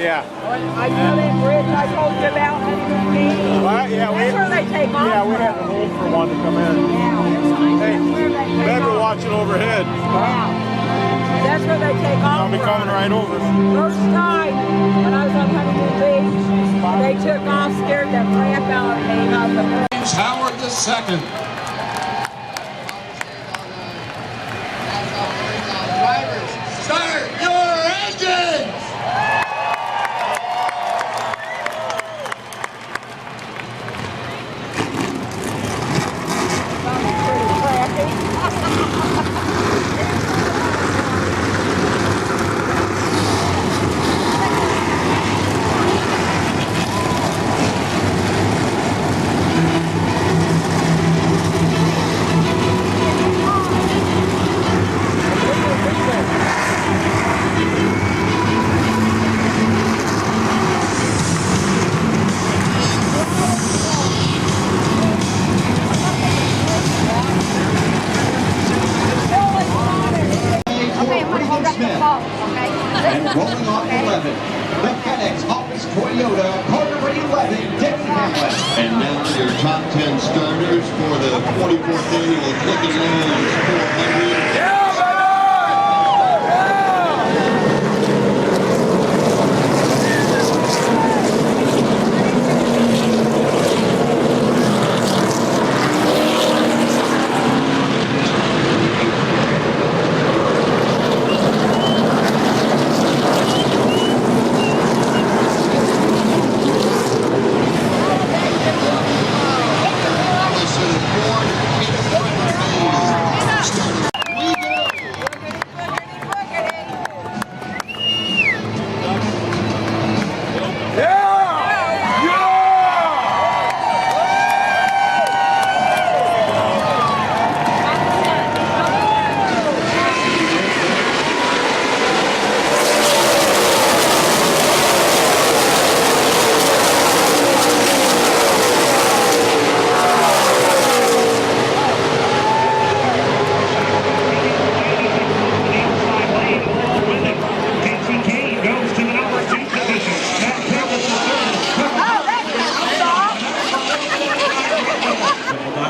Yeah. I know that bridge I told you about, Honeymoon Beach. Well, yeah, That's where they take off. Yeah, we had to hold for one to come in. Yeah. Hey, That's where they take better off. watching overhead. Yeah. That's where they take off. I'll be coming right over. First night when I was on Honeymoon Beach, they took off, scared the crap out of me. James Howard II. Drivers, start your engines! Pretty crappy. And rolling on 11, the FedEx Office Toyota Carter 11, Denny Hamlin. And now your top 10 starters for the 44th annual Clickin' Lounge 400.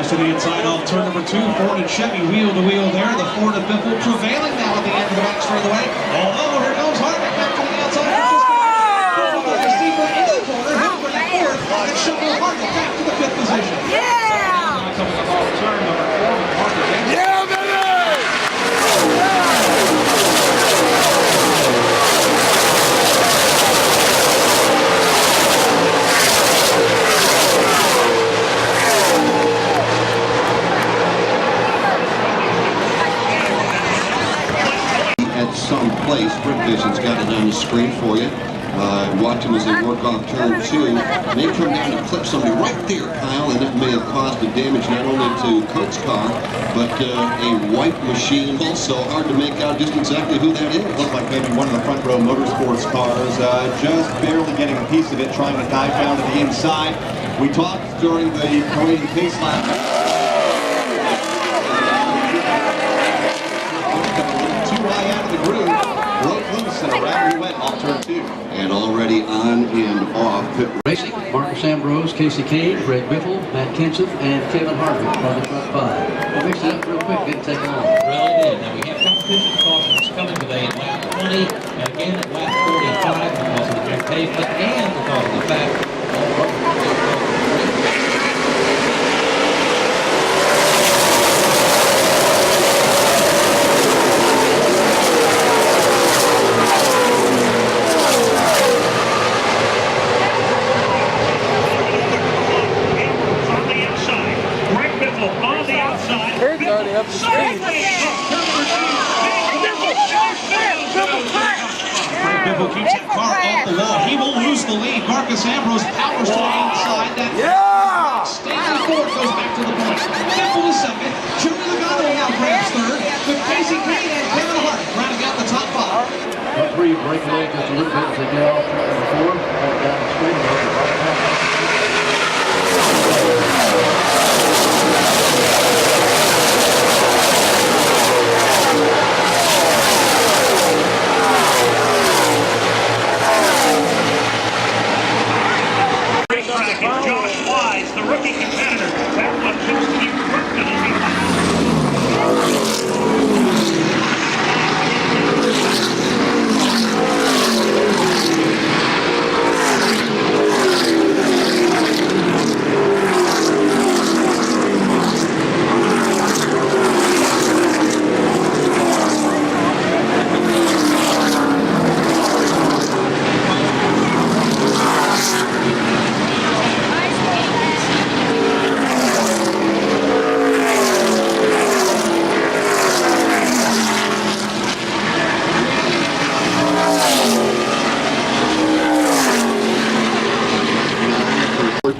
To the inside off turn number 2, Ford and Chevy wheel to wheel there. The Ford of Biffle prevailing now at the end of the back straightaway. Although here goes Harvick back to the outside. Steeper in the corner, he'll bring fourth and shuffle Harvick back to the 5th position. Yeah! Coming up off turn number 4, Harvick. Yeah, Some place. Sprint Vision's got it on the screen for you. Watch them as they work off turn 2. They come down to clip somebody right there, Kyle, and that may have caused the damage not only to Kurt's car, but a white machine. Also hard to make out just exactly who that is. Looked like maybe one of the front row motorsports cars, just barely getting a piece of it, trying to dive down to the inside. We talked during the parade pace lap. And already on and off pit Racing, Marcus Ambrose, Casey Kane, Greg Biffle, Matt Kenseth, and Kevin Harvick from the front 5. Well, mixed it up real quick, didn't take long. Really did. Now we have competition cautions coming today at lap 20 and again at lap 45 because of the new pavement and because of the fact up the street. Biffle keeps that car off the wall. He will lose the lead. Marcus Ambrose powers to the inside. That Stanley Ford goes back to the point. Biffle is second. Jimmy Logano now grabs third. With Casey Kane and Kevin Harvick rounding out the top 5. 3 break away just a little bit as they get off turn number 4. Down the straight.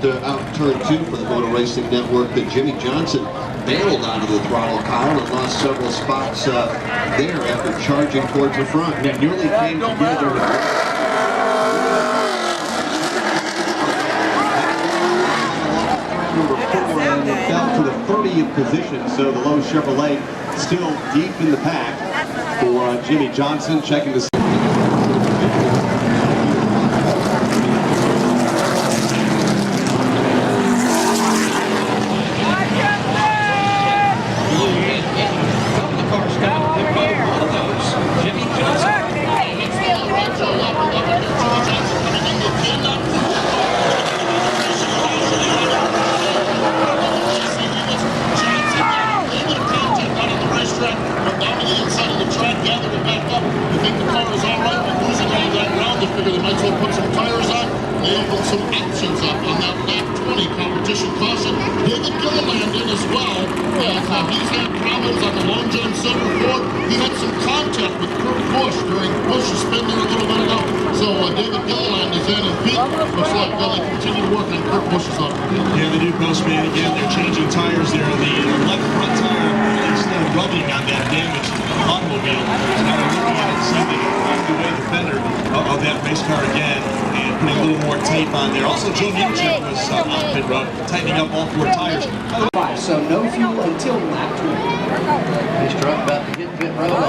out turn 2 for the Motor Racing Network that Jimmy Johnson bailed out of the throttle, Kyle, and lost several spots there after charging towards the front. It nearly came together. Number 4, and it fell to the 30th position, so the Lowe's Chevrolet still deep in the pack for Jimmy Johnson, checking the some options up on that lap 20 competition caution. David Gilliland in as well. And he's had problems on the Long John Silver Ford. He had some contact with Kurt Busch during Busch's spin there a little bit ago. So David Gilliland is in, and Pete looks like they continue to work on Kurt Busch's automobile. Yeah, the new Postman again. They're changing tires there. The left front tire is still rubbing on that damaged automobile. Now they're looking at it, seeing they can find the way the fender of that race car again, and putting a little more tape on there. Also, Joe Nemechek was on pit road, tightening up all 4 tires. So no fuel until lap 20. This truck about to hit pit road on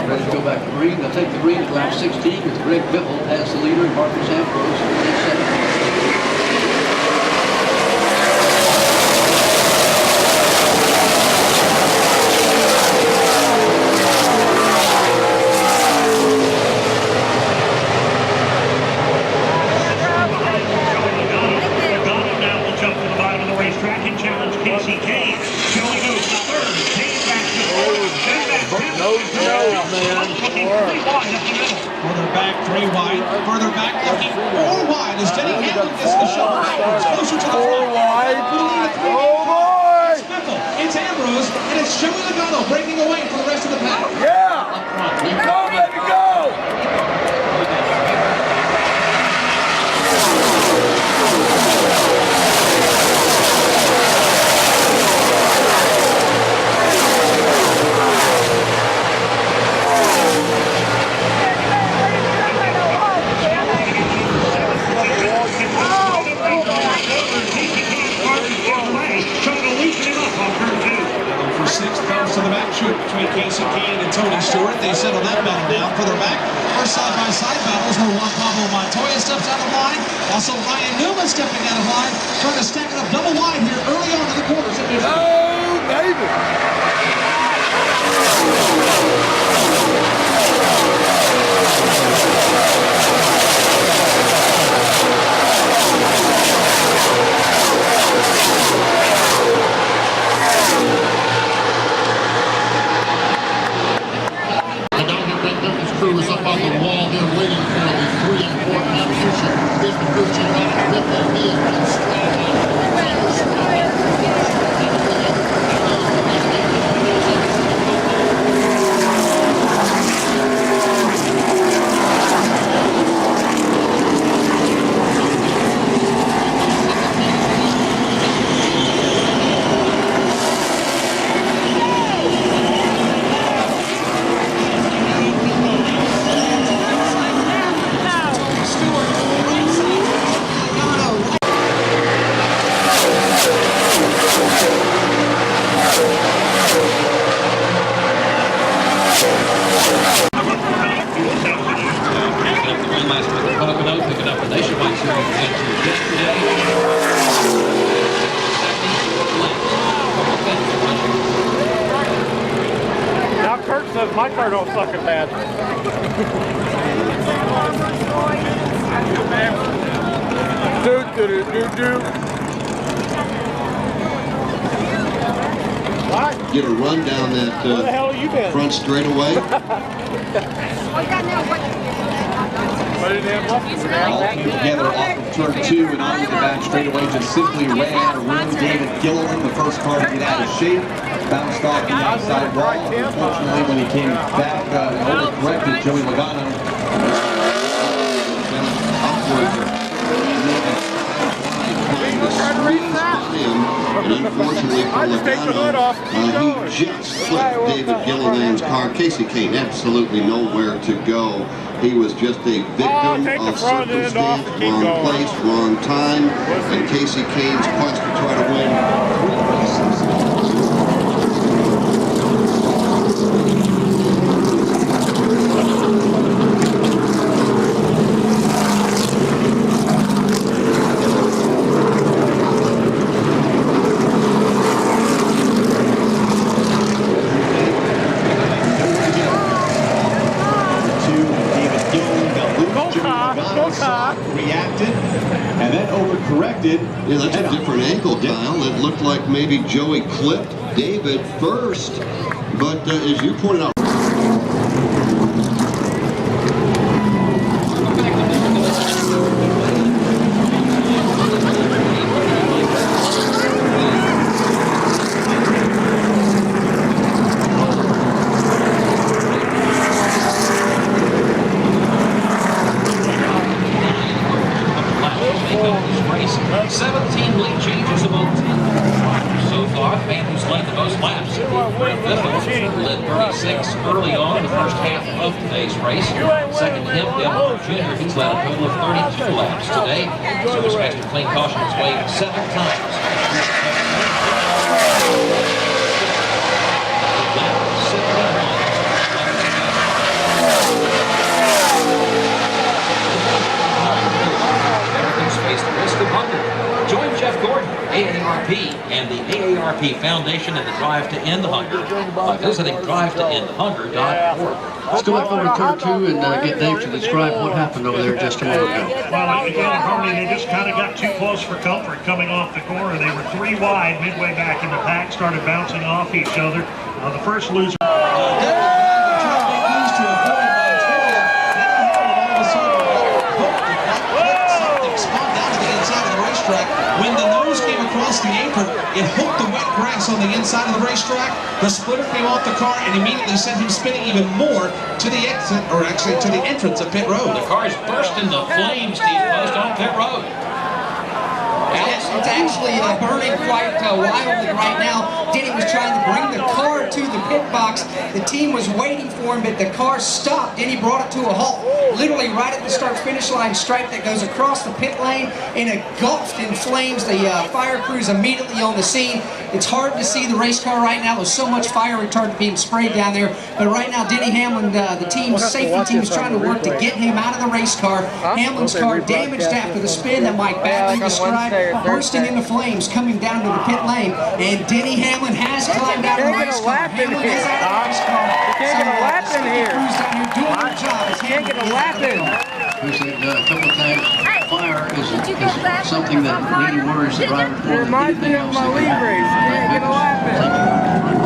ready to go back to green. They'll take the green at lap 16 as Greg Biffle has the leader and Marcus Ambrose in second. Further back, 3 wide. Further back, looking 4 wide as Denny Hamlin gets the shot backwards, closer to the front. 4 wide. Oh boy! It's Biffle, it's Ambrose, and it's Joey Logano breaking away from the rest of the pack. Yeah! Go, baby, go! Between Casey Kane and Tony Stewart. They settle that battle down. Further back, first side-by-side battles where Juan Pablo Montoya steps out of line. Also, Ryan Newman stepping out of line, trying to stack it up double wide here early on in the quarters. Oh, baby! Crew is up on the wall there waiting for the 3 and 4 competition. Here's the crew chief out of Biffle. He has been strong on My car don't suck at that. What? Get a run down that Where the hell you been? front straightaway. All came together off of turn 2 and onto the back straightaway. Just simply ran out of room. David Gilliland, the first car to get out of shape, bounced off the outside wall. Unfortunately, when he came back and overcorrected, Joey Logano upward. unfortunately for I just take the hood Logano, off and keep going. he just flipped David Gilliland's car. Casey Kane absolutely nowhere to go. He was just a victim take the of front end off circumstance, and keep wrong going. place, wrong time, and Casey Kane's quest to try to win 3 races. Reacted and then overcorrected. Yeah, that's a different angle, Kyle. It looked like maybe Joey clipped David first, but as you pointed out. Race. 17 lead changes about 10 drivers so far. The man who's led the most laps, Biffle, led 36 early on in the first half of today's race. Second to him, Dale Jr., who's led a total of 32 laps today. Service Master Clean caution its way 7 times. Face the risk of hunger. Join Jeff Gordon, AARP, and the AARP Foundation in the Drive to End Hunger by visiting drivetoendhunger.org. Let's go back over to turn 2 and get Dave to describe what happened over there just a moment ago. Well, again, Harley, they just kind of got too close for comfort coming off the corner. They were 3 wide midway back in the pack, started bouncing off each other. The first loser. When the nose came across the apron, it hooked the wet grass on the inside of the racetrack. The splitter came off the car and immediately sent him spinning even more to the exit, or actually to the entrance of pit road. The car's burst into flames, Steve Post, on pit road. It's actually burning quite wildly right now. Denny was trying to bring the car to the pit box. The team was waiting for him, but the car stopped. Denny brought it to a halt, literally right at the start-finish line stripe that goes across the pit lane and engulfed in flames. The fire crew's immediately on the scene. It's hard to see the race car right now. There's so much fire retardant being sprayed down there. But right now, Denny Hamlin, the team's safety team is trying to work to get him out of the race car. Hamlin's car damaged after the spin that Mike Bagley described, bursting into flames, coming down to the pit lane. And Denny Hamlin has climbed out of the race car. Hamlin is out of the race car. Can't get a lap in here. Crews down here doing their job. Can't get a lap in. We said a couple of times, fire is something that really worries the driver more than anything else. Reminds me of my league race. Can't get a lap in.